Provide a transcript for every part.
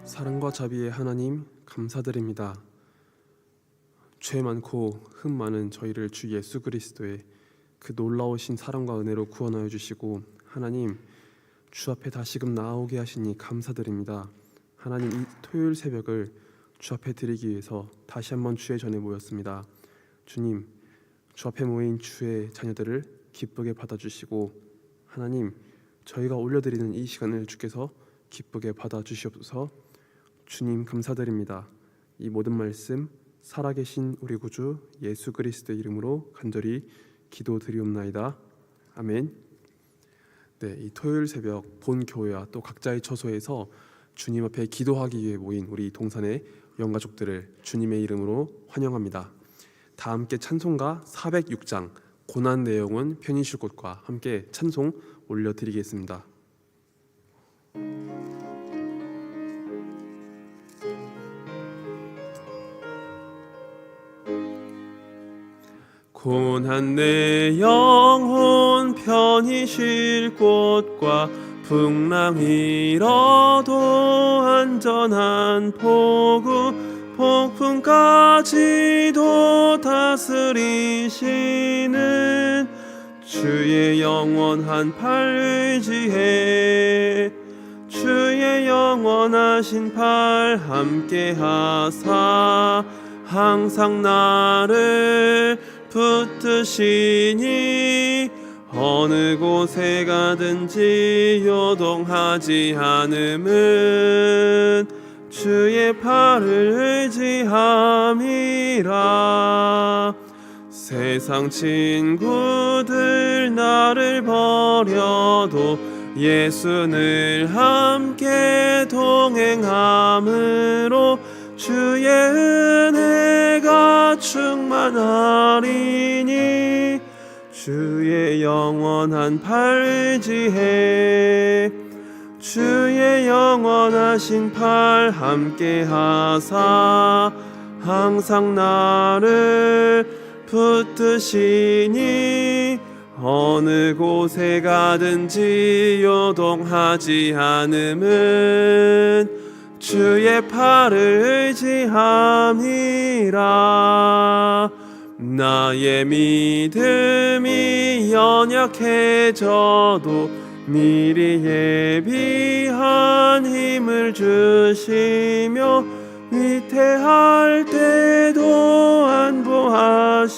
사랑과 자비의 하나님 감사드립니다. 죄 많고 흠 많은 저희를 주 예수 그리스도의 그 놀라우신 사랑과 은혜로 구원하여 주시고 하나님 주 앞에 다시금 나아오게 하시니 감사드립니다. 하나님 이 토요일 새벽을 주 앞에 드리기 위해서 다시 한번 주의 전에 모였습니다. 주님 주 앞에 모인 주의 자녀들을 기쁘게 받아주시고 하나님 저희가 올려드리는 이 시간을 주께서 기쁘게 받아주시옵소서. 주님 감사드립니다. 이 모든 말씀 살아계신 우리 구주 예수 그리스도의 이름으로 간절히 기도드리옵나이다. 아멘. 네, 이 토요일 새벽 본 교회와 또 각자의 처소에서 주님 앞에 기도하기 위해 모인 우리 동산의 영가족들을 주님의 이름으로 환영합니다. 다 함께 찬송가 406장 고난 내용은 편히 쉴 곳과 함께 찬송 올려드리겠습니다. 고난 내 영혼 편히 쉴 곳과 풍랑 일어도 안전한 포구 폭풍까지도 다스리시는 주의 영원한 팔 의지해 주의 영원하신 팔 함께하사 항상 나를 붙드시니 어느 곳에 가든지 요동하지 않음은 주의 팔을 의지함이라. 세상 친구들 나를 버려도 예수 늘 함께 동행함으로 주의 은혜가 충만하리니 주의 영원한 팔 의지해 주의 영원하신 팔 함께하사 항상 나를 붙드시니 어느 곳에 가든지 요동하지 않음은 주의 팔을 의지함이라. 나의 믿음이 연약해져도 미리 예비한 힘을 주시며 위태할 때도 안보하시는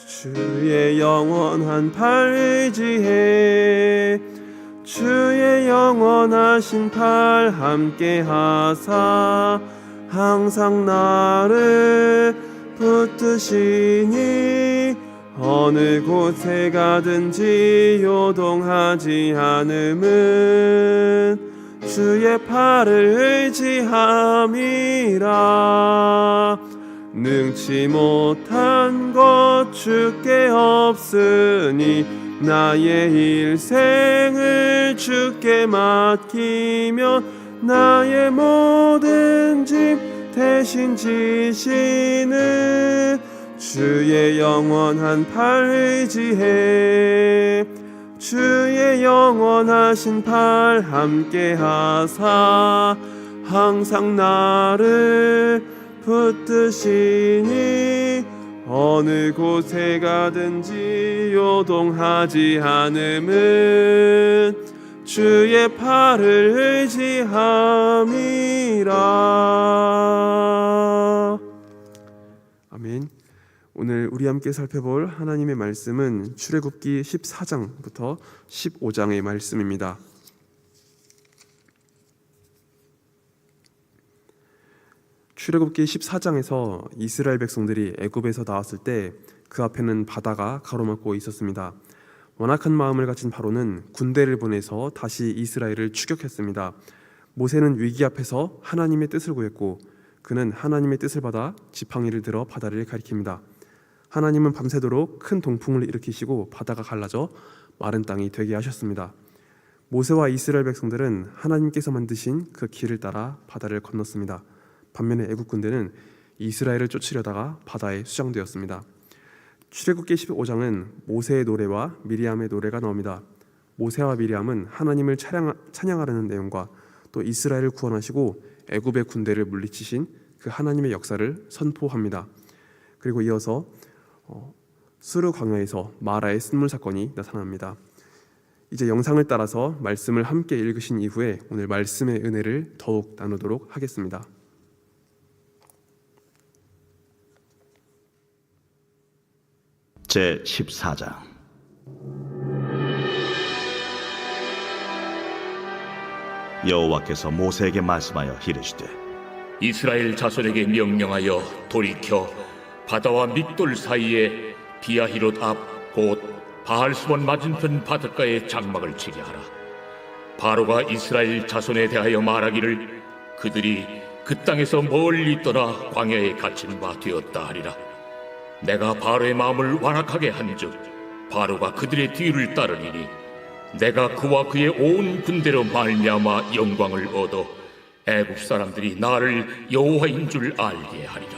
주의 영원한 팔 의지해 주의 영원하신 팔 함께하사 항상 나를 붙드시니 어느 곳에 가든지 요동하지 않음은 주의 팔을 의지함이라. 능치 못한 것 주께 없으니 나의 일생을 주께 맡기며 나의 모든 짐 대신 지시는 주의 영원한 팔 의지해 주의 영원하신 팔 함께하사 항상 나를 붙드시니 어느 곳에 가든지 요동하지 않음은 주의 팔을 의지함이라. 아멘. 오늘 우리 함께 살펴볼 하나님의 말씀은 출애굽기 14장부터 15장의 말씀입니다. 출애굽기 14장에서 이스라엘 백성들이 애굽에서 나왔을 때 그 앞에는 바다가 가로막고 있었습니다. 완악한 마음을 가진 바로는 군대를 보내서 다시 이스라엘을 추격했습니다. 모세는 위기 앞에서 하나님의 뜻을 구했고 그는 하나님의 뜻을 받아 지팡이를 들어 바다를 가리킵니다. 하나님은 밤새도록 큰 동풍을 일으키시고 바다가 갈라져 마른 땅이 되게 하셨습니다. 모세와 이스라엘 백성들은 하나님께서 만드신 그 길을 따라 바다를 건넜습니다. 반면에 애국 군대는 이스라엘을 쫓으려다가 바다에 수장되었습니다. 출애굽기 15장은 모세의 노래와 미리암의 노래가 나옵니다. 모세와 미리암은 하나님을 찬양하려는 내용과 또 이스라엘을 구원하시고 애굽의 군대를 물리치신 그 하나님의 역사를 선포합니다. 그리고 이어서 수르 광야에서 마라의 쓴물 사건이 나타납니다. 이제 영상을 따라서 말씀을 함께 읽으신 이후에 오늘 말씀의 은혜를 더욱 나누도록 하겠습니다. 제 14장. 여호와께서 모세에게 말씀하여 이르시되 이스라엘 자손에게 명령하여 돌이켜 바다와 믹돌 사이에 비아히롯 앞 곧 바알스본 맞은편 바닷가에 장막을 치게 하라. 바로가 이스라엘 자손에 대하여 말하기를 그들이 그 땅에서 멀리 떠나 광야에 갇힌 바 되었다 하리라. 내가 바로의 마음을 완악하게 한즉 바로가 그들의 뒤를 따르리니 내가 그와 그의 온 군대로 말미암아 영광을 얻어 애굽 사람들이 나를 여호와인 줄 알게 하리라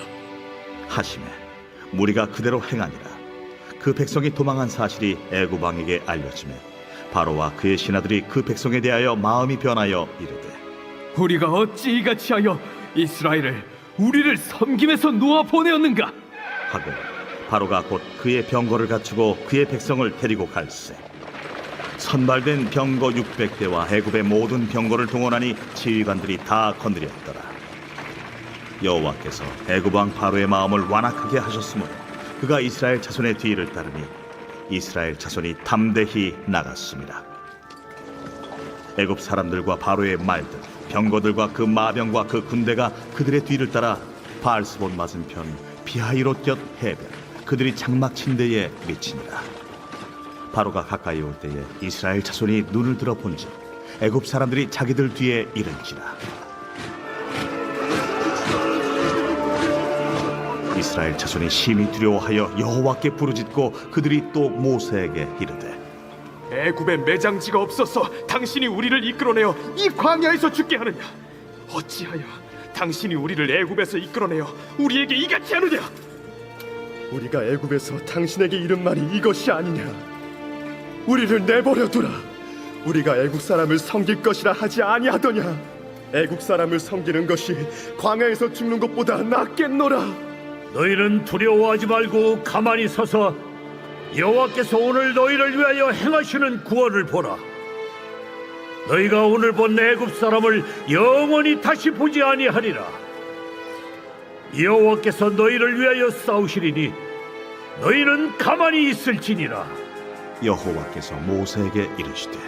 하시매 무리가 그대로 행하니라. 그 백성이 도망한 사실이 애굽 왕에게 알려지매 바로와 그의 신하들이 그 백성에 대하여 마음이 변하여 이르되 우리가 어찌 이같이 하여 이스라엘을 우리를 섬김에서 놓아 보내었는가 하고 바로가 곧 그의 병거를 갖추고 그의 백성을 데리고 갈새 선발된 병거 600대와 애굽의 모든 병거를 동원하니 지휘관들이 다 건드렸더라. 여호와께서 애굽 왕 바로의 마음을 완악하게 하셨으므로 그가 이스라엘 자손의 뒤를 따르니 이스라엘 자손이 담대히 나갔습니다. 애굽 사람들과 바로의 말들 병거들과 그 마병과 그 군대가 그들의 뒤를 따라 바알스본 맞은편 비하히롯 곁 해변 그들이 장막 친 데에 미치니라. 바로가 가까이 올 때에 이스라엘 자손이 눈을 들어 본즉 애굽 사람들이 자기들 뒤에 이른지라. 이스라엘 자손이 심히 두려워하여 여호와께 부르짖고 그들이 또 모세에게 이르되 애굽에 매장지가 없어서 당신이 우리를 이끌어내어 이 광야에서 죽게 하느냐 어찌하여 당신이 우리를 애굽에서 이끌어내어 우리에게 이같이 하느냐 우리가 애굽에서 당신에게 이른 말이 이것이 아니냐. 우리를 내버려 두라. 우리가 애굽 사람을 섬길 것이라 하지 아니하더냐. 애굽 사람을 섬기는 것이 광야에서 죽는 것보다 낫겠노라. 너희는 두려워하지 말고 가만히 서서 여호와께서 오늘 너희를 위하여 행하시는 구원을 보라. 너희가 오늘 본 애굽 사람을 영원히 다시 보지 아니하리라. 여호와께서 너희를 위하여 싸우시리니 너희는 가만히 있을지니라. 여호와께서 모세에게 이르시되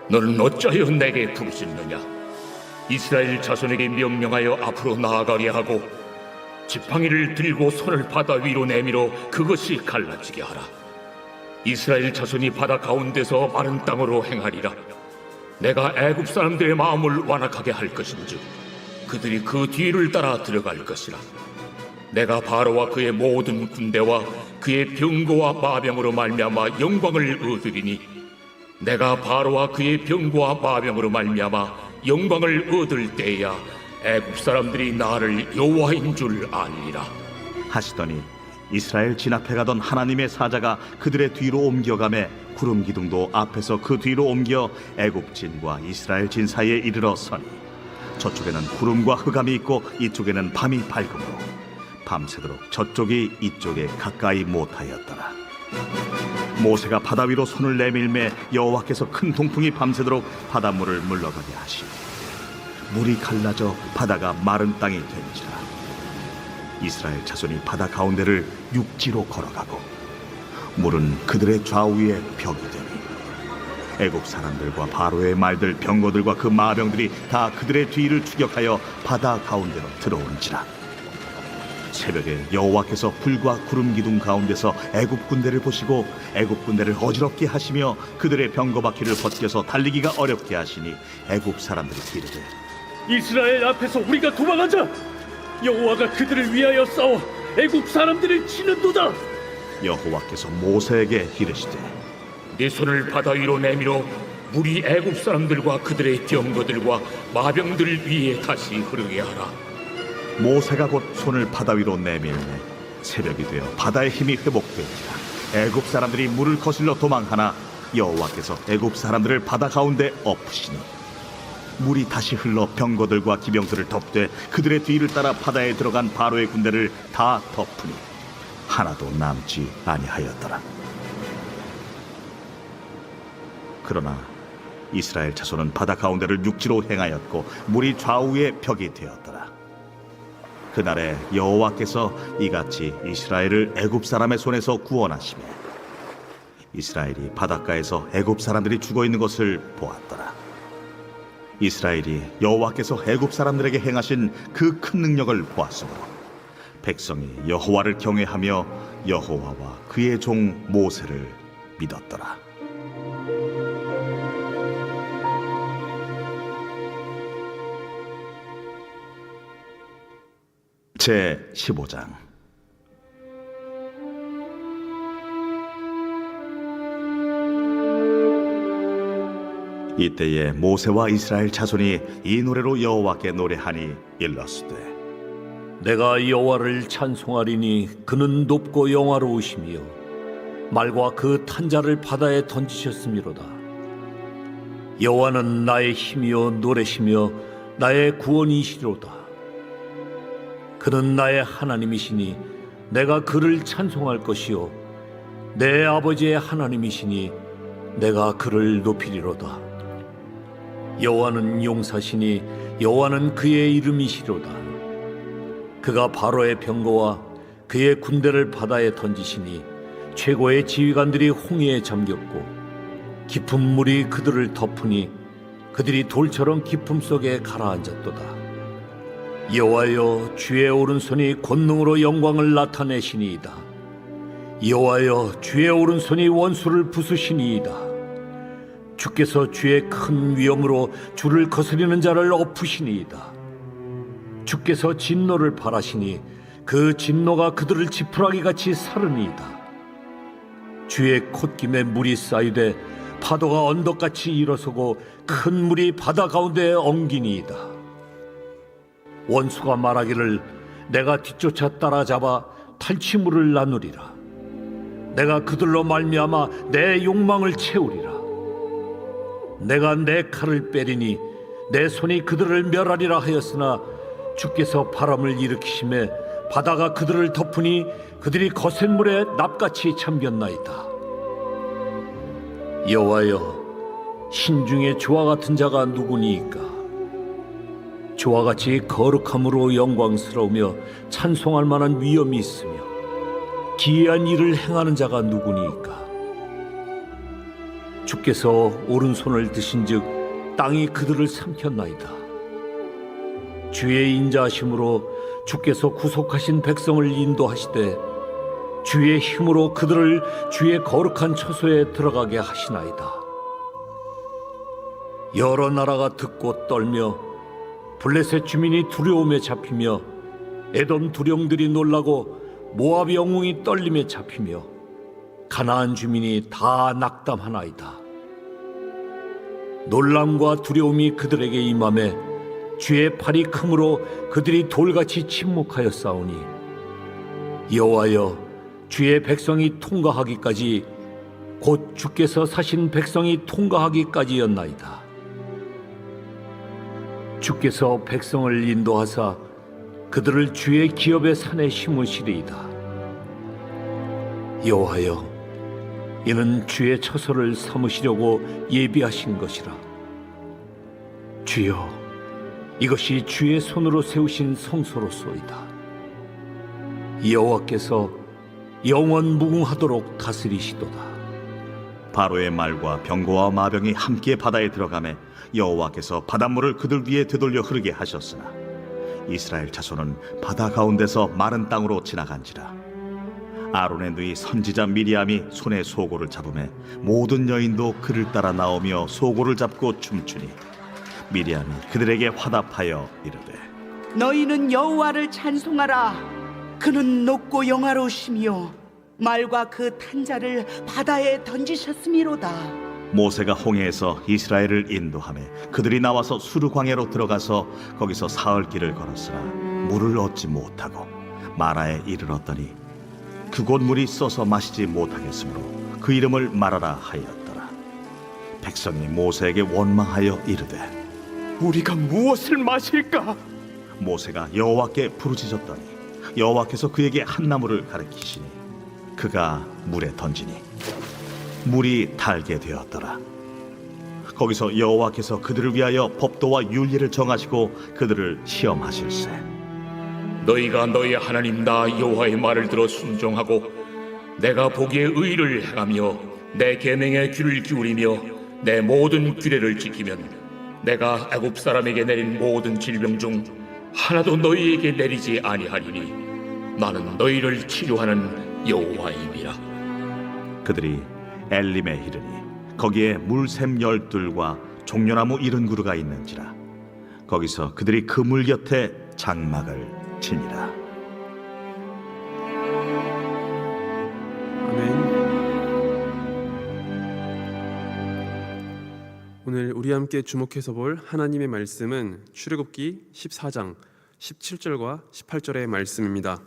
너는 어찌하여 내게 부르짖느냐. 이스라엘 자손에게 명령하여 앞으로 나아가게 하고 지팡이를 들고 손을 바다 위로 내밀어 그것이 갈라지게 하라. 이스라엘 자손이 바다 가운데서 마른 땅으로 행하리라. 내가 애굽 사람들의 마음을 완악하게 할 것인즉 그들이 그 뒤를 따라 들어갈 것이라. 내가 바로와 그의 모든 군대와 그의 병거와 마병으로 말미암아 영광을 얻으리니 내가 바로와 그의 병거와 마병으로 말미암아 영광을 얻을 때야 애굽 사람들이 나를 여호와인 줄 알리라 하시더니 이스라엘 진 앞에 가던 하나님의 사자가 그들의 뒤로 옮겨가매 구름 기둥도 앞에서 그 뒤로 옮겨 애굽 진과 이스라엘 진 사이에 이르러 서니 저쪽에는 구름과 흑암이 있고 이쪽에는 밤이 밝음으로 밤새도록 저쪽이 이쪽에 가까이 못하였더라. 모세가 바다 위로 손을 내밀매 여호와께서 큰 동풍이 밤새도록 바닷물을 물러가게 하시니 물이 갈라져 바다가 마른 땅이 된지라. 이스라엘 자손이 바다 가운데를 육지로 걸어가고 물은 그들의 좌우에 벽이 되니 애굽 사람들과 바로의 말들 병거들과 그 마병들이 다 그들의 뒤를 추격하여 바다 가운데로 들어온지라. 새벽에 여호와께서 불과 구름 기둥 가운데서 애굽 군대를 보시고 애굽 군대를 어지럽게 하시며 그들의 병거 바퀴를 벗겨서 달리기가 어렵게 하시니 애굽 사람들이 이르되 이스라엘 앞에서 우리가 도망하자 여호와가 그들을 위하여 싸워 애굽 사람들을 치는도다 여호와께서 모세에게 이르시되 네 손을 바다 위로 내밀어 물이 애굽 사람들과 그들의 병거들과 마병들 위에 다시 흐르게 하라. 모세가 곧 손을 바다 위로 내밀매 새벽이 되어 바다의 힘이 회복되니라. 애굽 사람들이 물을 거슬러 도망하나 여호와께서 애굽 사람들을 바다 가운데 엎으시니 물이 다시 흘러 병거들과 기병들을 덮되 그들의 뒤를 따라 바다에 들어간 바로의 군대를 다 덮으니 하나도 남지 아니하였더라. 그러나 이스라엘 자손은 바다 가운데를 육지로 행하였고 물이 좌우에 벽이 되었더라. 그날에 여호와께서 이같이 이스라엘을 애굽 사람의 손에서 구원하시매 이스라엘이 바닷가에서 애굽 사람들이 죽어 있는 것을 보았더라. 이스라엘이 여호와께서 애굽 사람들에게 행하신 그 큰 능력을 보았으므로 백성이 여호와를 경외하며 여호와와 그의 종 모세를 믿었더라. 제 15장. 이때에 모세와 이스라엘 자손이 이 노래로 여호와께 노래하니 일렀으되 내가 여호와를 찬송하리니 그는 높고 영화로우시며 말과 그 탄자를 바다에 던지셨음이로다. 여호와는 나의 힘이요 노래시며 나의 구원이시로다. 그는 나의 하나님이시니 내가 그를 찬송할 것이요 내 아버지의 하나님이시니 내가 그를 높이리로다. 여호와는 용사시니 여호와는 그의 이름이시로다. 그가 바로의 병거와 그의 군대를 바다에 던지시니 최고의 지휘관들이 홍해에 잠겼고 깊은 물이 그들을 덮으니 그들이 돌처럼 깊음 속에 가라앉았도다. 여호와여 주의 오른손이 권능으로 영광을 나타내시니이다. 여호와여 주의 오른손이 원수를 부수시니이다. 주께서 주의 큰 위엄으로 주를 거스리는 자를 엎으시니이다. 주께서 진노를 발하시니 그 진노가 그들을 지푸라기같이 사르니이다. 주의 콧김에 물이 쌓이되 파도가 언덕같이 일어서고 큰 물이 바다 가운데에 엉기니이다. 원수가 말하기를 내가 뒤쫓아 따라잡아 탈취물을 나누리라. 내가 그들로 말미암아 내 욕망을 채우리라. 내가 내 칼을 빼리니 내 손이 그들을 멸하리라 하였으나 주께서 바람을 일으키심에 바다가 그들을 덮으니 그들이 거센 물에 납같이 잠겼나이다. 여호와여 신중에 주와 같은 자가 누구니이까? 주와 같이 거룩함으로 영광스러우며 찬송할 만한 위엄이 있으며 기이한 일을 행하는 자가 누구니이까? 주께서 오른손을 드신즉 땅이 그들을 삼켰나이다. 주의 인자하심으로 주께서 구속하신 백성을 인도하시되 주의 힘으로 그들을 주의 거룩한 처소에 들어가게 하시나이다. 여러 나라가 듣고 떨며 블레셋 주민이 두려움에 잡히며 에돔 두령들이 놀라고 모압 영웅이 떨림에 잡히며 가나안 주민이 다 낙담하나이다. 놀람과 두려움이 그들에게 임하매 주의 팔이 크므로 그들이 돌같이 침묵하여 싸우니 여호와여 주의 백성이 통과하기까지 곧 주께서 사신 백성이 통과하기까지였나이다. 주께서 백성을 인도하사 그들을 주의 기업의 산에 심으시리이다. 여호와여 이는 주의 처소를 삼으시려고 예비하신 것이라. 주여 이것이 주의 손으로 세우신 성소로소이다. 여호와께서 영원 무궁하도록 다스리시도다. 바로의 말과 병거와 마병이 함께 바다에 들어가매 여호와께서 바닷물을 그들 위에 되돌려 흐르게 하셨으나 이스라엘 자손은 바다 가운데서 마른 땅으로 지나간지라. 아론의 누이 선지자 미리암이 손에 소고를 잡으매 모든 여인도 그를 따라 나오며 소고를 잡고 춤추니 미리암이 그들에게 화답하여 이르되 너희는 여호와를 찬송하라. 그는 높고 영화로우시며 말과 그 탄자를 바다에 던지셨음이로다. 모세가 홍해에서 이스라엘을 인도하매 그들이 나와서 수르 광야로 들어가서 거기서 사흘 길을 걸었으나 물을 얻지 못하고 마라에 이르렀더니 그곳 물이 써서 마시지 못하겠으므로 그 이름을 마라라 하였더라. 백성이 모세에게 원망하여 이르되 우리가 무엇을 마실까? 모세가 여호와께 부르짖었더니 여호와께서 그에게 한 나무를 가리키시니 그가 물에 던지니 물이 달게 되었더라. 거기서 여호와께서 그들을 위하여 법도와 윤리를 정하시고 그들을 시험하실세. 너희가 너희 하나님 나 여호와의 말을 들어 순종하고 내가 보기에 의를 행하며 내 계명에 귀를 기울이며 내 모든 규례를 지키면 내가 애굽 사람에게 내린 모든 질병 중 하나도 너희에게 내리지 아니하리니 나는 너희를 치료하는 여호와임이라. 그들이 엘림에 이르니 거기에 물샘 12과 종려나무 70그루가 있는지라. 거기서 그들이 그 물 곁에 장막을 치니라. 아멘. 오늘 우리 함께 주목해서 볼 하나님의 말씀은 출애굽기 14장 17절과 18절의 말씀입니다.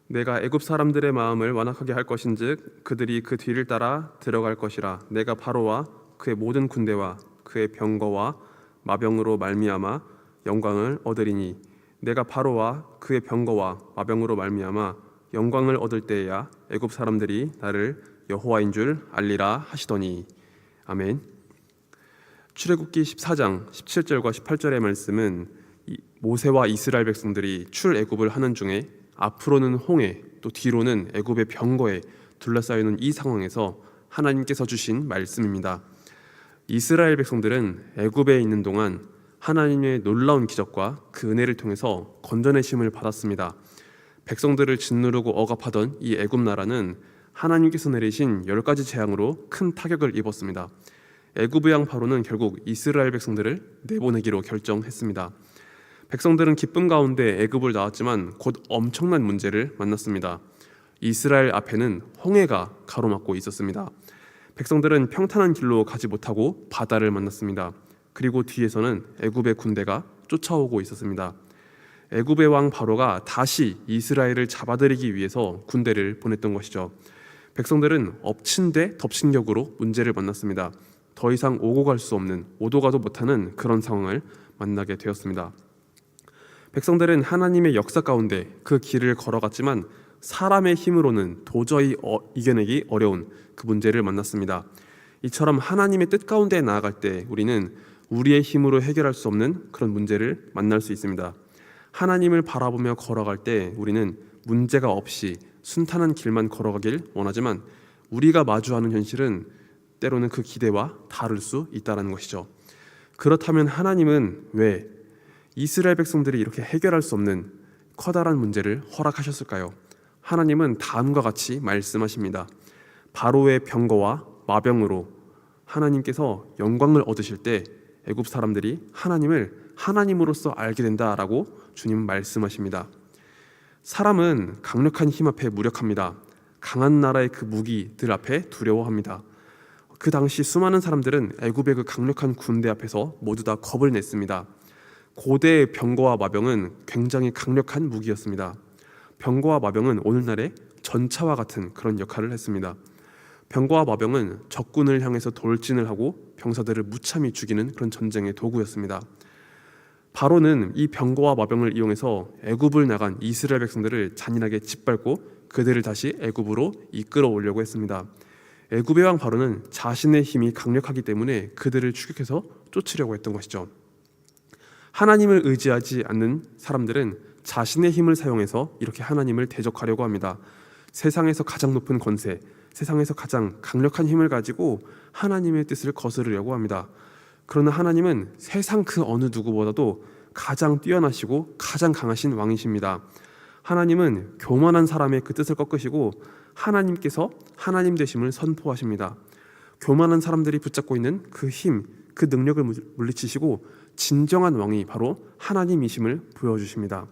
내가 애굽 사람들의 마음을 완악하게 할 것인즉 그들이 그 뒤를 따라 들어갈 것이라. 내가 바로와 그의 모든 군대와 그의 병거와 마병으로 말미암아 영광을 얻으리니 내가 바로와 그의 병거와 마병으로 말미암아 영광을 얻을 때에야 애굽 사람들이 나를 여호와인 줄 알리라 하시더니. 아멘. 출애굽기 14장 17절과 18절의 말씀은 모세와 이스라엘 백성들이 출애굽을 하는 중에 앞으로는 홍해, 또 뒤로는 애굽의 병거에 둘러싸이는 이 상황에서 하나님께서 주신 말씀입니다. 이스라엘 백성들은 애굽에 있는 동안 하나님의 놀라운 기적과 그 은혜를 통해서 건져내심을 받았습니다. 백성들을 짓누르고 억압하던 이 애굽 나라는 하나님께서 내리신 10가지 재앙으로 큰 타격을 입었습니다. 애굽의 왕 바로는 결국 이스라엘 백성들을 내보내기로 결정했습니다. 백성들은 기쁨 가운데 애굽을 나왔지만 곧 엄청난 문제를 만났습니다. 이스라엘 앞에는 홍해가 가로막고 있었습니다. 백성들은 평탄한 길로 가지 못하고 바다를 만났습니다. 그리고 뒤에서는 애굽의 군대가 쫓아오고 있었습니다. 애굽의 왕 바로가 다시 이스라엘을 잡아들이기 위해서 군대를 보냈던 것이죠. 백성들은 엎친 데 덮친 격으로 문제를 만났습니다. 더 이상 오고 갈 수 없는, 오도 가도 못하는 그런 상황을 만나게 되었습니다. 백성들은 하나님의 역사 가운데 그 길을 걸어갔지만 사람의 힘으로는 도저히 이겨내기 어려운 그 문제를 만났습니다. 이처럼 하나님의 뜻 가운데 나아갈 때 우리는 우리의 힘으로 해결할 수 없는 그런 문제를 만날 수 있습니다. 하나님을 바라보며 걸어갈 때 우리는 문제가 없이 순탄한 길만 걸어가길 원하지만 우리가 마주하는 현실은 때로는 그 기대와 다를 수 있다는 것이죠. 그렇다면 하나님은 왜 이스라엘 백성들이 이렇게 해결할 수 없는 커다란 문제를 허락하셨을까요? 하나님은 다음과 같이 말씀하십니다. 바로의 병거와 마병으로 하나님께서 영광을 얻으실 때 애굽 사람들이 하나님을 하나님으로서 알게 된다라고 주님은 말씀하십니다. 사람은 강력한 힘 앞에 무력합니다. 강한 나라의 그 무기들 앞에 두려워합니다. 그 당시 수많은 사람들은 애굽의 그 강력한 군대 앞에서 모두 다 겁을 냈습니다. 고대의 병거와 마병은 굉장히 강력한 무기였습니다. 병거와 마병은 오늘날의 전차와 같은 그런 역할을 했습니다. 병거와 마병은 적군을 향해서 돌진을 하고 병사들을 무참히 죽이는 그런 전쟁의 도구였습니다. 바로는 이 병거와 마병을 이용해서 애굽을 나간 이스라엘 백성들을 잔인하게 짓밟고 그들을 다시 애굽으로 이끌어 오려고 했습니다. 애굽의 왕 바로는 자신의 힘이 강력하기 때문에 그들을 추격해서 쫓으려고 했던 것이죠. 하나님을 의지하지 않는 사람들은 자신의 힘을 사용해서 이렇게 하나님을 대적하려고 합니다. 세상에서 가장 높은 권세, 세상에서 가장 강력한 힘을 가지고 하나님의 뜻을 거스르려고 합니다. 그러나 하나님은 세상 그 어느 누구보다도 가장 뛰어나시고 가장 강하신 왕이십니다. 하나님은 교만한 사람의 그 뜻을 꺾으시고 하나님께서 하나님 되심을 선포하십니다. 교만한 사람들이 붙잡고 있는 그 힘, 그 능력을 물리치시고 진정한 왕이 바로 하나님이심을 보여주십니다.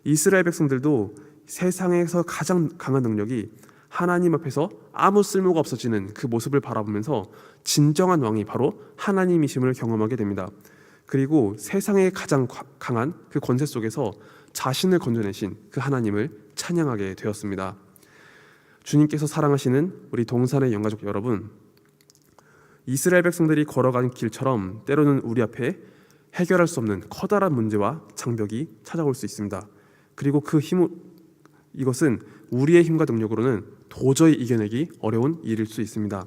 이스라엘 백성들도 세상에서 가장 강한 능력이 하나님 앞에서 아무 쓸모가 없어지는 그 모습을 바라보면서 진정한 왕이 바로 하나님이심을 경험하게 됩니다. 그리고 세상의 가장 강한 그 권세 속에서 자신을 건져내신 그 하나님을 찬양하게 되었습니다. 주님께서 사랑하시는 우리 동산의 영가족 여러분, 이스라엘 백성들이 걸어간 길처럼 때로는 우리 앞에 해결할 수 없는 커다란 문제와 장벽이 찾아올 수 있습니다. 그리고 이것은 우리의 힘과 능력으로는 도저히 이겨내기 어려운 일일 수 있습니다.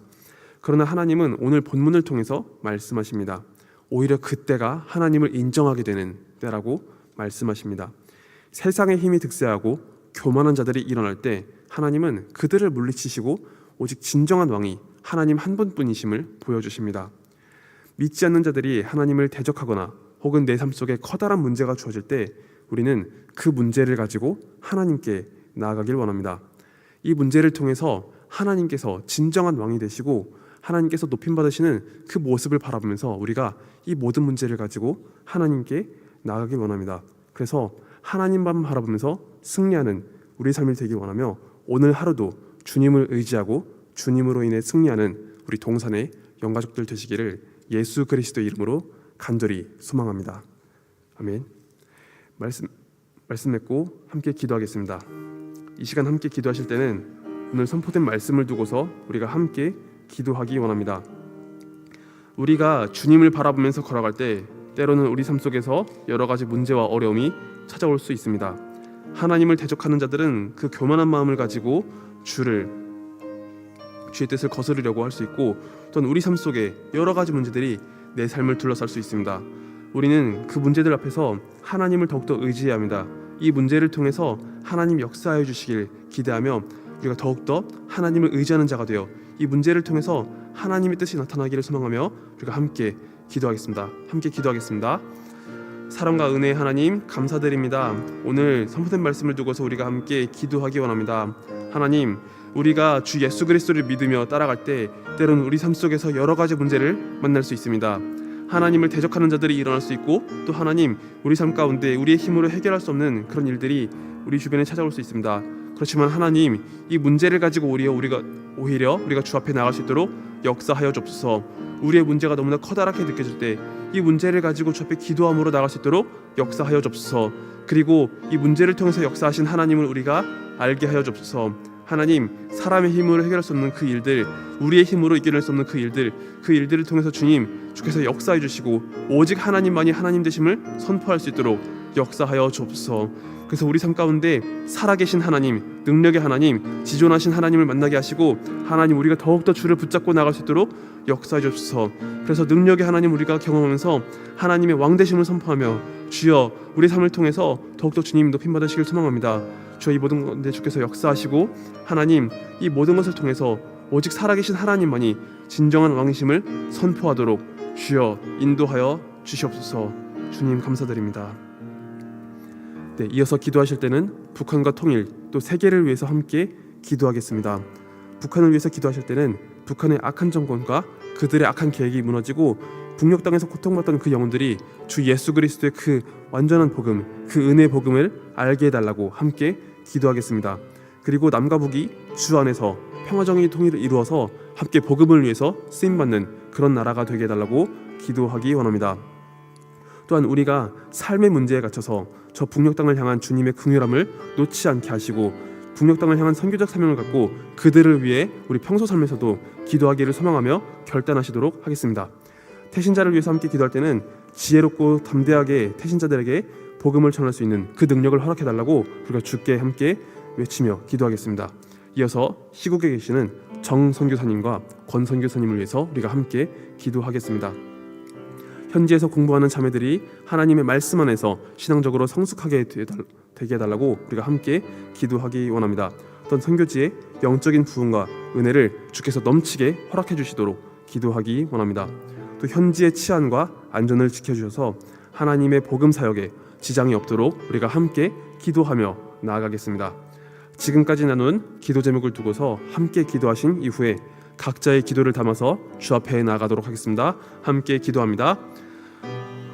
그러나 하나님은 오늘 본문을 통해서 말씀하십니다. 오히려 그때가 하나님을 인정하게 되는 때라고 말씀하십니다. 세상의 힘이 득세하고 교만한 자들이 일어날 때 하나님은 그들을 물리치시고 오직 진정한 왕이 하나님 한 분뿐이심을 보여주십니다. 믿지 않는 자들이 하나님을 대적하거나 혹은 내 삶 속에 커다란 문제가 주어질 때 우리는 그 문제를 가지고 하나님께 나아가길 원합니다. 이 문제를 통해서 하나님께서 진정한 왕이 되시고 하나님께서 높임받으시는 그 모습을 바라보면서 우리가 이 모든 문제를 가지고 하나님께 나아가길 원합니다. 그래서 하나님만 바라보면서 승리하는 우리의 삶이 되길 원하며 오늘 하루도 주님을 의지하고 주님으로 인해 승리하는 우리 동산의 영가족들 되시기를 예수 그리스도의 이름으로 간절히 소망합니다. 아멘. 말씀 맺고 함께 기도하겠습니다. 이 시간 함께 기도하실 때는 오늘 선포된 말씀을 두고서 우리가 함께 기도하기 원합니다. 우리가 주님을 바라보면서 걸어갈 때 때로는 우리 삶 속에서 여러 가지 문제와 어려움이 찾아올 수 있습니다. 하나님을 대적하는 자들은 그 교만한 마음을 가지고 주의 뜻을 거스르려고 할 수 있고 또는 우리 삶 속에 여러 가지 문제들이 내 삶을 둘러쌀 수 있습니다. 우리는 그 문제들 앞에서 하나님을 더욱더 의지해야 합니다. 이 문제를 통해서 하나님 역사해 주시길 기대하며 우리가 더욱더 하나님을 의지하는 자가 되어 이 문제를 통해서 하나님의 뜻이 나타나기를 소망하며 우리가 함께 기도하겠습니다. 함께 기도하겠습니다. 사랑과 은혜의 하나님 감사드립니다. 오늘 선포된 말씀을 두고서 우리가 함께 기도하기 원합니다. 하나님, 우리가 주 예수 그리스도를 믿으며 따라갈 때 때로는 우리 삶 속에서 여러 가지 문제를 만날 수 있습니다. 하나님을 대적하는 자들이 일어날 수 있고 또 하나님, 우리 삶 가운데 우리의 힘으로 해결할 수 없는 그런 일들이 우리 주변에 찾아올 수 있습니다. 그렇지만 하나님, 이 문제를 가지고 오히려 우리가 주 앞에 나갈 수 있도록 역사하여 주옵소서. 우리의 문제가 너무나 커다랗게 느껴질 때 이 문제를 가지고 주 앞에 기도함으로 나갈 수 있도록 역사하여 주옵소서. 그리고 이 문제를 통해서 역사하신 하나님을 우리가 알게 하여 주옵소서. 하나님, 사람의 힘으로 해결할 수 없는 그 일들, 우리의 힘으로 이겨낼 수 없는 그 일들을 통해서 주께서 역사해 주시고 오직 하나님만이 하나님 되심을 선포할 수 있도록 역사하여 주옵소서. 그래서 우리 삶 가운데 살아계신 하나님, 능력의 하나님, 지존하신 하나님을 만나게 하시고 하나님, 우리가 더욱더 주를 붙잡고 나갈 수 있도록 역사해 주옵소서. 그래서 능력의 하나님 우리가 경험하면서 하나님의 왕되심을 선포하며 주여, 우리 삶을 통해서 더욱더 주님 높임받으시길 소망합니다. 주여, 이 모든 건데 주께서 역사하시고 하나님, 이 모든 것을 통해서 오직 살아계신 하나님만이 진정한 왕이심을 선포하도록 주여 인도하여 주시옵소서. 주님 감사드립니다. 네, 이어서 기도하실 때는 북한과 통일 또 세계를 위해서 함께 기도하겠습니다. 북한을 위해서 기도하실 때는 북한의 악한 정권과 그들의 악한 계획이 무너지고 북녘 땅에서 고통받던 그 영혼들이 주 예수 그리스도의 그 완전한 복음, 그 은혜의 복음을 알게 해달라고 함께 기도하겠습니다. 그리고 남과 북이 주 안에서 평화정의 통일을 이루어서 함께 복음을 위해서 쓰임받는 그런 나라가 되게 해달라고 기도하기 원합니다. 또한 우리가 삶의 문제에 갇혀서 저 북녘 땅을 향한 주님의 긍휼함을 놓지 않게 하시고 북녘 땅을 향한 선교적 사명을 갖고 그들을 위해 우리 평소 삶에서도 기도하기를 소망하며 결단하시도록 하겠습니다. 태신자를 위해서 함께 기도할 때는 지혜롭고 담대하게 태신자들에게 복음을 전할 수 있는 그 능력을 허락해달라고 우리가 주께 함께 외치며 기도하겠습니다. 이어서 시국에 계시는 정 선교사님과 권 선교사님을 위해서 우리가 함께 기도하겠습니다. 현지에서 공부하는 자매들이 하나님의 말씀 안에서 신앙적으로 성숙하게 되게 해달라고 우리가 함께 기도하기 원합니다. 어떤 선교지의 영적인 부흥과 은혜를 주께서 넘치게 허락해 주시도록 기도하기 원합니다. 또 현지의 치안과 안전을 지켜주셔서 하나님의 복음 사역에 지장이 없도록 우리가 함께 기도하며 나아가겠습니다. 지금까지 나눈 기도 제목을 두고서 함께 기도하신 이후에 각자의 기도를 담아서 주 앞에 나아가도록 하겠습니다. 함께 기도합니다.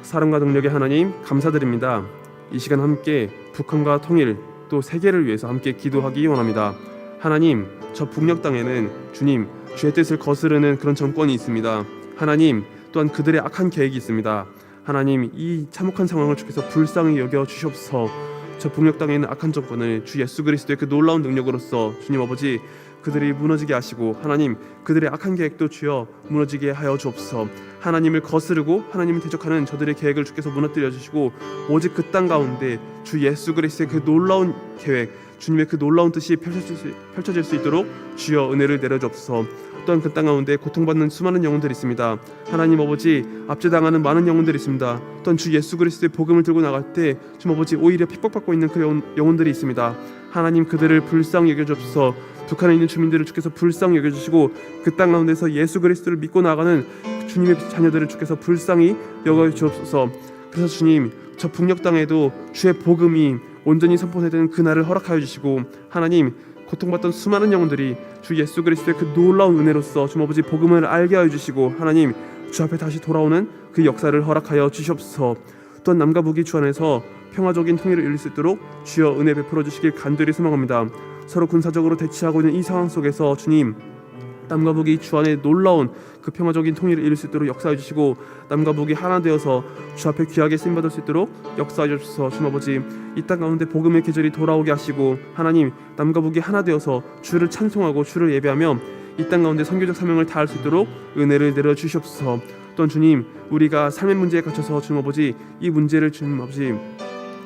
사랑과 능력의 하나님 감사드립니다. 이 시간 함께 북한과 통일 또 세계를 위해서 함께 기도하기 원합니다. 하나님, 저 북녘 땅에는 주님 주의 뜻을 거스르는 그런 정권이 있습니다. 하나님, 또한 그들의 악한 계획이 있습니다. 하나님, 이 참혹한 상황을 주께서 불쌍히 여겨 주시옵소서. 저 북녘 땅에 있는 악한 정권을 주 예수 그리스도의 그 놀라운 능력으로서 주님 아버지 그들이 무너지게 하시고 하나님 그들의 악한 계획도 주여 무너지게 하여 주옵소서. 하나님을 거스르고 하나님을 대적하는 저들의 계획을 주께서 무너뜨려 주시고 오직 그 땅 가운데 주 예수 그리스도의 그 놀라운 계획, 주님의 그 놀라운 뜻이 펼쳐질 수 있도록 주여 은혜를 내려 주옵소서. 또한 그 땅 가운데 고통받는 수많은 영혼들이 있습니다. 하나님 아버지 압제당하는 많은 영혼들이 있습니다. 또한 주 예수 그리스도의 복음을 들고 나갈 때 주님 아버지 오히려 핍박받고 있는 그 영혼들이 있습니다. 하나님 그들을 불쌍히 여겨주옵소서. 북한에 있는 주민들을 주께서 불쌍히 여겨주시고 그 땅 가운데서 예수 그리스도를 믿고 나가는 주님의 자녀들을 주께서 불쌍히 여겨주옵소서. 그래서 주님 저 북녘 땅에도 주의 복음이 온전히 선포되는 그날을 허락하여 주시고 하나님 고통받던 수많은 영혼들이 주 예수 그리스도의 그 놀라운 은혜로서 주님 아버지 복음을 알게 하여 주시고 하나님 주 앞에 다시 돌아오는 그 역사를 허락하여 주시옵소서. 또한 남과 북이 주 안에서 평화적인 통일을 이룰 수 있도록 주여 은혜 베풀어 주시길 간절히 소망합니다. 서로 군사적으로 대치하고 있는 이 상황 속에서 주님 남과 북이 주 안에 놀라운 그 평화적인 통일을 이룰 수 있도록 역사해 주시고 남과 북이 하나 되어서 주 앞에 귀하게 쓰임받을 수 있도록 역사해 주셔서 주님 아버지 이 땅 가운데 복음의 계절이 돌아오게 하시고 하나님 남과 북이 하나 되어서 주를 찬송하고 주를 예배하며 이 땅 가운데 선교적 사명을 다할 수 있도록 은혜를 내려 주시옵소서. 또한 주님 우리가 삶의 문제에 갇혀서 주님 아버지 이 문제를 주님 아버지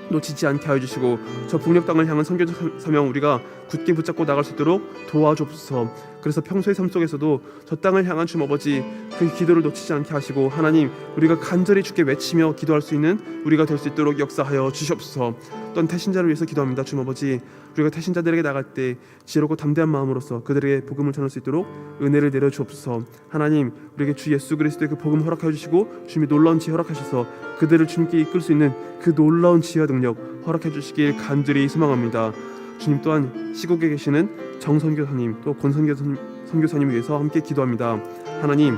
놓치지 않게 하여 주시고 저 북녘 땅을 향한 선교적 사명 우리가 굳게 붙잡고 나갈 수 있도록 도와주옵소서. 그래서 평소의 삶 속에서도 저 땅을 향한 주님 아버지 그 기도를 놓치지 않게 하시고 하나님 우리가 간절히 주께 외치며 기도할 수 있는 우리가 될 수 있도록 역사하여 주시옵소서. 또한 태신자를 위해서 기도합니다. 주님 아버지 우리가 태신자들에게 나갈 때 지혜롭고 담대한 마음으로서 그들에게 복음을 전할 수 있도록 은혜를 내려 주옵소서. 하나님 우리에게 주 예수 그리스도의 그 복음 허락하여 주시고 주님의 놀라운 지혜 허락하셔서 그들을 주님께 이끌 수 있는 그 놀라운 지혜와 능력 허락해 주시길 간절히 소망합니다. 주님 또한 시국에 계시는 정선교사님 또 권선교사님 위해서 함께 기도합니다. 하나님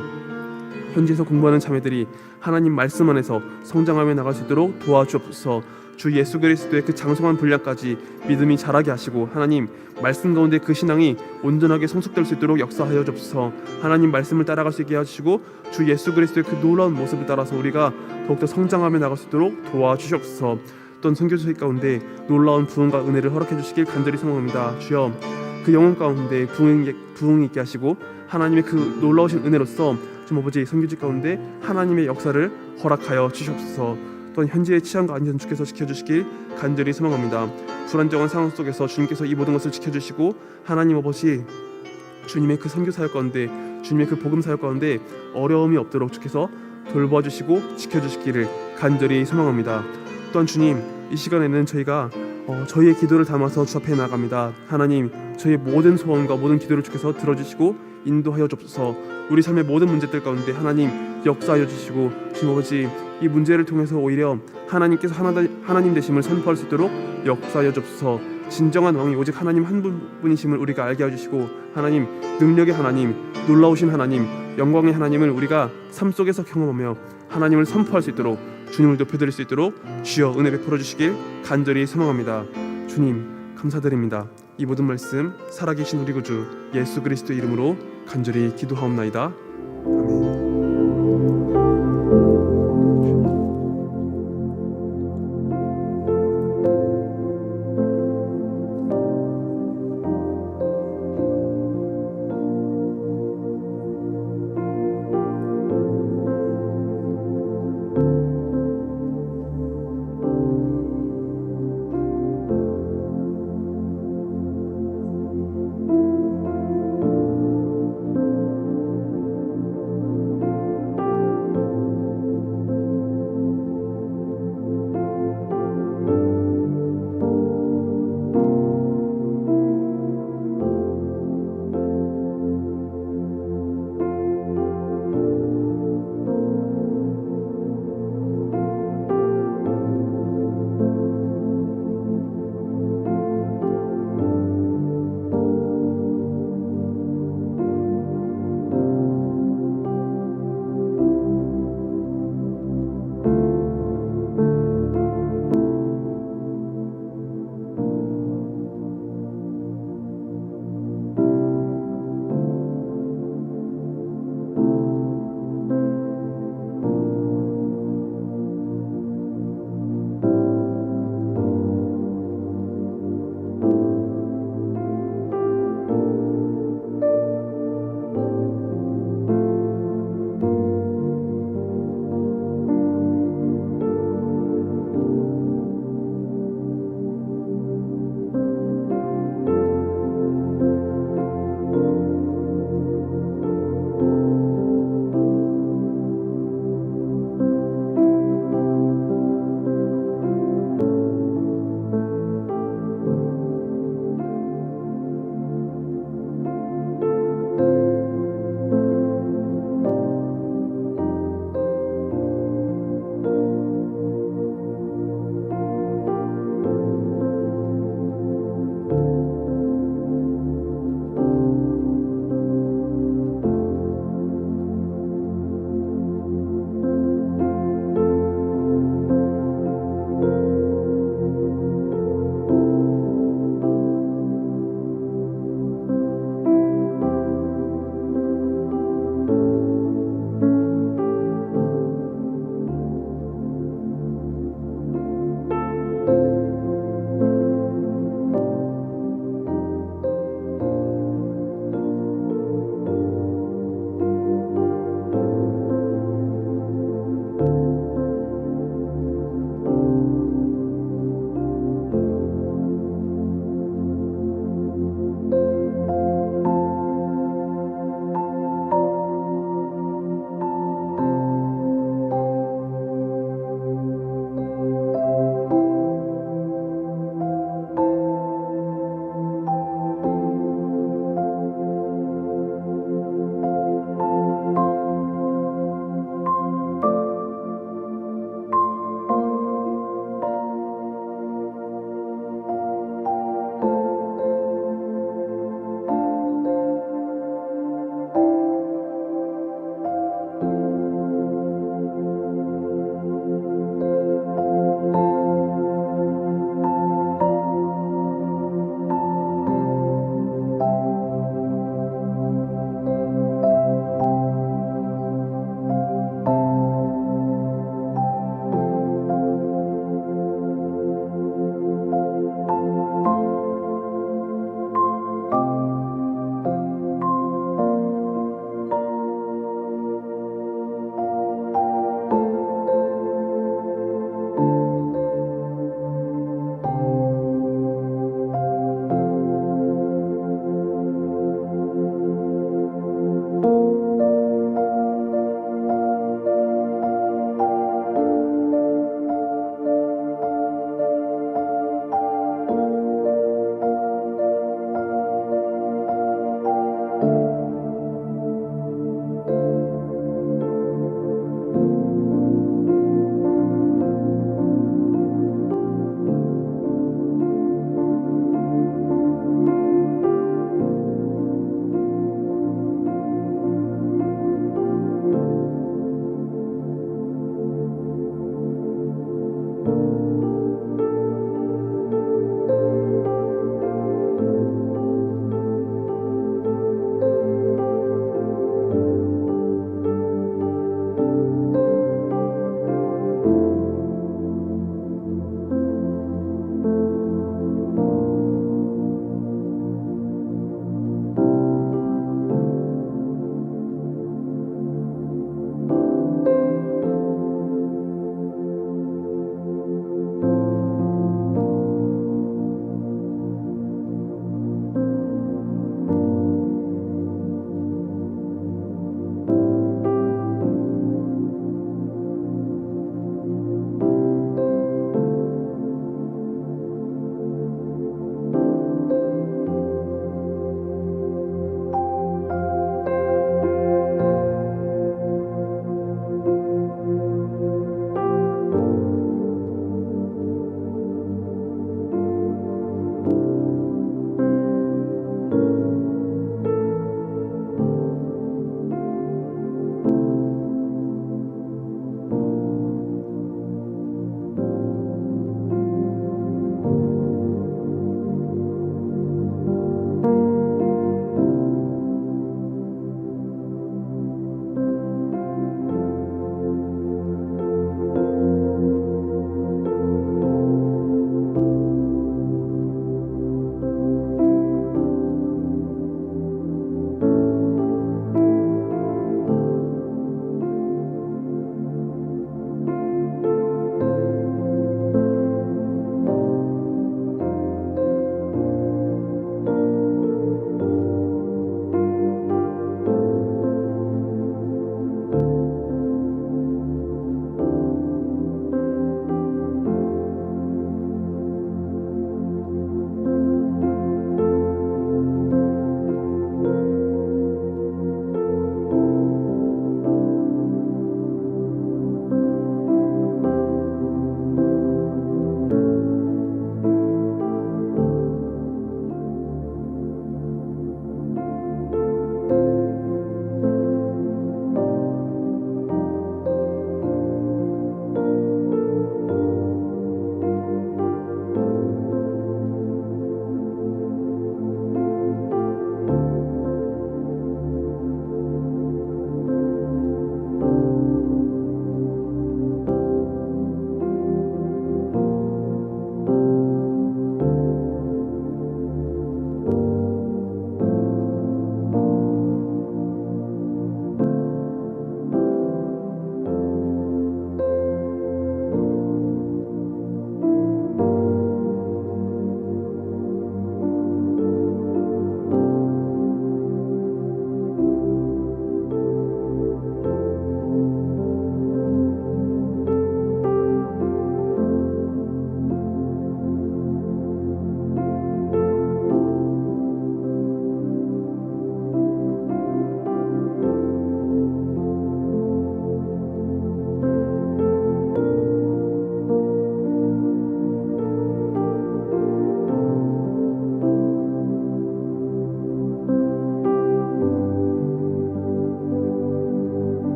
현지에서 공부하는 자매들이 하나님 말씀 안에서 성장하며 나갈 수 있도록 도와주옵소서. 주 예수 그리스도의 그 장성한 분량까지 믿음이 자라게 하시고 하나님 말씀 가운데 그 신앙이 온전하게 성숙될 수 있도록 역사하여 주옵소서. 하나님 말씀을 따라갈 수 있게 해주시고 주 예수 그리스도의 그 놀라운 모습을 따라서 우리가 더욱더 성장하며 나갈 수 있도록 도와주시옵소서. 또한 선교소식 가운데 놀라운 부흥과 은혜를 허락해 주시길 간절히 소망합니다. 주여 그 영혼 가운데 부흥이 있게 하시고 하나님의 그 놀라우신 은혜로서 좀 아버지 선교직 가운데 하나님의 역사를 허락하여 주시옵소서. 또한 현재의 치안과 안전 주께서 지켜주시길 간절히 소망합니다. 불안정한 상황 속에서 주님께서 이 모든 것을 지켜주시고 하나님 아버지 주님의 그 선교 사역 가운데 주님의 그 복음 사역 가운데 어려움이 없도록 주께서 돌봐주시고 지켜주시기를 간절히 소망합니다. 또한 주님 이 시간에는 저희가 저희의 기도를 담아서 주 앞에 나갑니다. 하나님 저희의 모든 소원과 모든 기도를 주께서 들어주시고 인도하여 주옵소서. 우리 삶의 모든 문제들 가운데 하나님 역사하여 주시고 주님 아버지 이 문제를 통해서 오히려 하나님께서 하나님 되심을 선포할 수 있도록 역사하여 주옵소서. 진정한 왕이 오직 하나님 한 분이심을 우리가 알게 해주시고 하나님 능력의 하나님 놀라우신 하나님 영광의 하나님을 우리가 삶 속에서 경험하며 하나님을 선포할 수 있도록 주님을 높여드릴 수 있도록 주여 은혜 베풀어 주시길 간절히 소망합니다. 주님 감사드립니다. 이 모든 말씀 살아계신 우리 구주 예수 그리스도 이름으로 간절히 기도하옵나이다.